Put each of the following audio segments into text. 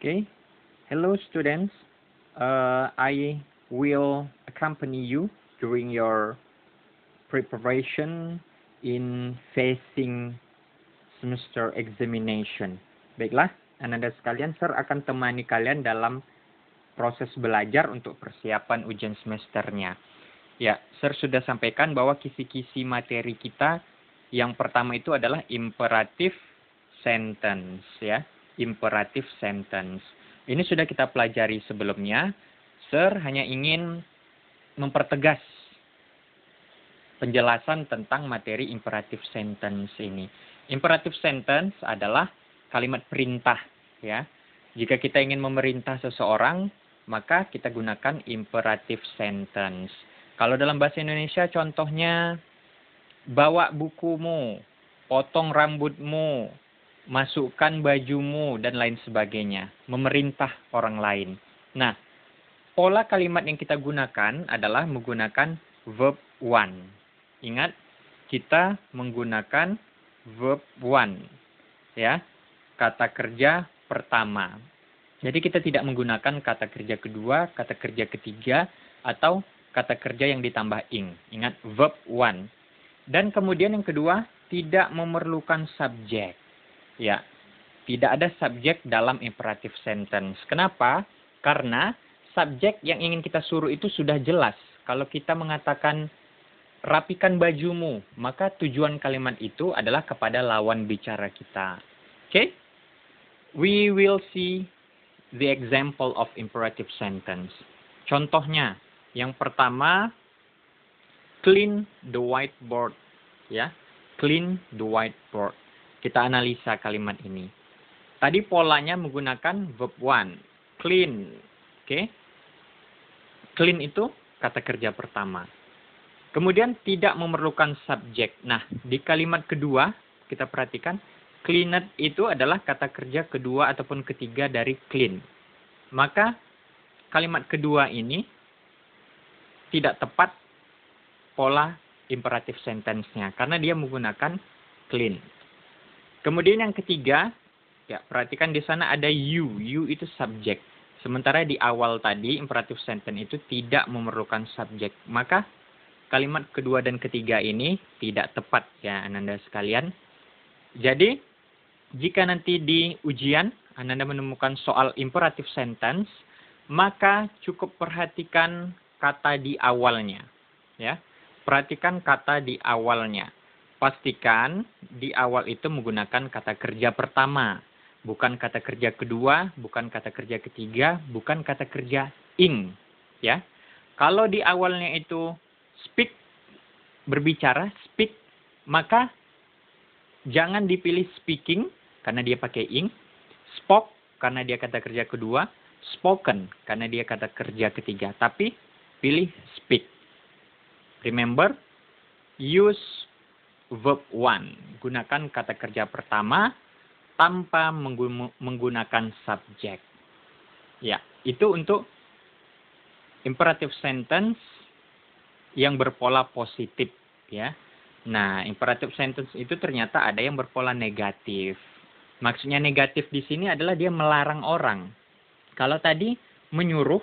Okay. Hello, students. I will accompany you during your preparation in facing semester examination. Baiklah, Anda sekalian, Sir akan temani kalian dalam proses belajar untuk persiapan ujian semesternya. Ya, Sir sudah sampaikan bahwa kisi-kisi materi kita yang pertama itu adalah imperative sentence, ya. Imperative sentence. Ini sudah kita pelajari sebelumnya. Sir hanya ingin mempertegas penjelasan tentang materi imperative sentence ini. Imperative sentence adalah kalimat perintah, ya. Jika kita ingin memerintah seseorang, maka kita gunakan imperative sentence. Kalau dalam bahasa Indonesia contohnya, bawa bukumu, potong rambutmu, masukkan bajumu, dan lain sebagainya. Memerintah orang lain. Nah, pola kalimat yang kita gunakan adalah menggunakan verb one. Ingat, kita menggunakan verb one. Ya, kata kerja pertama. Jadi kita tidak menggunakan kata kerja kedua, kata kerja ketiga, atau kata kerja yang ditambah ing. Ingat, verb one. Dan kemudian yang kedua, tidak memerlukan subjek. Ya, tidak ada subjek dalam imperative sentence. Kenapa? Karena subjek yang ingin kita suruh itu sudah jelas. Kalau kita mengatakan rapikan bajumu, maka tujuan kalimat itu adalah kepada lawan bicara kita. Okay? We will see the example of imperative sentence. Contohnya, yang pertama, clean the whiteboard. Ya, clean the whiteboard. Kita analisa kalimat ini. Tadi polanya menggunakan verb one. Clean. Oke. Clean itu kata kerja pertama. Kemudian tidak memerlukan subjek. Nah, di kalimat kedua, kita perhatikan, cleaned itu adalah kata kerja kedua ataupun ketiga dari clean. Maka, kalimat kedua ini tidak tepat pola imperative sentence-nya. Karena dia menggunakan clean. Kemudian yang ketiga, ya perhatikan di sana ada you. You itu subjek. Sementara di awal tadi, imperative sentence itu tidak memerlukan subjek. Maka kalimat kedua dan ketiga ini tidak tepat ya Ananda sekalian. Jadi, jika nanti di ujian Ananda menemukan soal imperative sentence, maka cukup perhatikan kata di awalnya. Ya, perhatikan kata di awalnya. Pastikan di awal itu menggunakan kata kerja pertama. Bukan kata kerja kedua, bukan kata kerja ketiga, bukan kata kerja ing. Ya. Kalau di awalnya itu speak, berbicara, speak, maka jangan dipilih speaking, karena dia pakai ing. Spoke, karena dia kata kerja kedua. Spoken, karena dia kata kerja ketiga. Tapi pilih speak. Remember, use verb one. Gunakan kata kerja pertama tanpa menggunakan subjek. Ya, itu untuk imperative sentence yang berpola positif, ya. Nah, imperative sentence itu ternyata ada yang berpola negatif. Maksudnya negatif di sini adalah dia melarang orang. Kalau tadi menyuruh,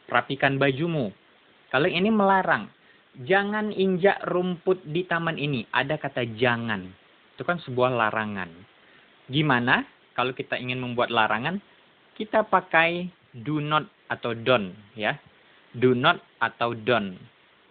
rapikan bajumu. Kalau ini melarang. Jangan injak rumput di taman ini. Ada kata jangan. Itu kan sebuah larangan. Gimana kalau kita ingin membuat larangan? Kita pakai do not atau don't. Ya. Do not atau don't.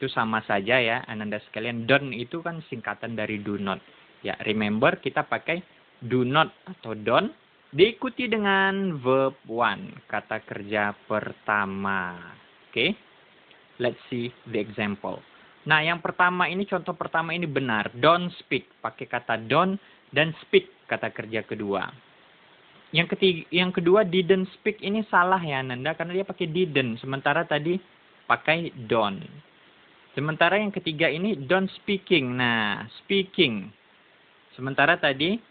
Itu sama saja ya Ananda sekalian. Don't itu kan singkatan dari do not. Ya, remember kita pakai do not atau don't. Diikuti dengan verb one. Kata kerja pertama. Oke. Let's see the example. Nah, yang pertama ini, contoh pertama ini benar. Don't speak. Pakai kata don't dan speak, kata kerja kedua. Yang kedua, didn't speak. Ini salah ya, Nanda. Karena dia pakai didn't. Sementara tadi pakai don't. Sementara yang ketiga ini, don't speaking. Nah, speaking. Sementara tadi,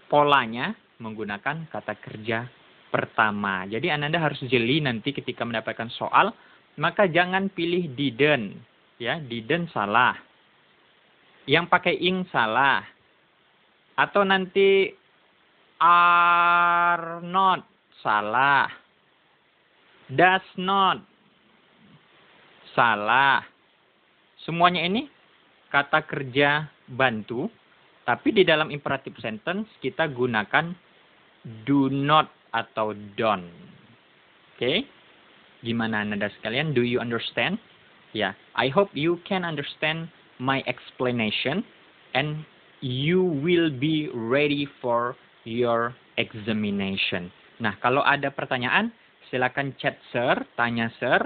polanya menggunakan kata kerja pertama. Jadi, Ananda harus jeli nanti ketika mendapatkan soal. Maka jangan pilih didn't. Ya, didn't salah. Yang pakai ing salah. Atau nanti are not salah. Does not, salah. Semuanya ini kata kerja bantu, tapi di dalam imperative sentence kita gunakan do not atau don't. Oke? Gimana Anda sekalian? Do you understand? Ya, I hope you can understand my explanation and you will be ready for your examination. Nah, kalau ada pertanyaan, silakan chat Sir, tanya Sir,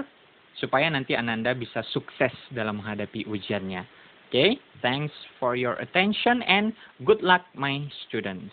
supaya nanti Ananda bisa sukses dalam menghadapi ujiannya. Okay, thanks for your attention and good luck my students.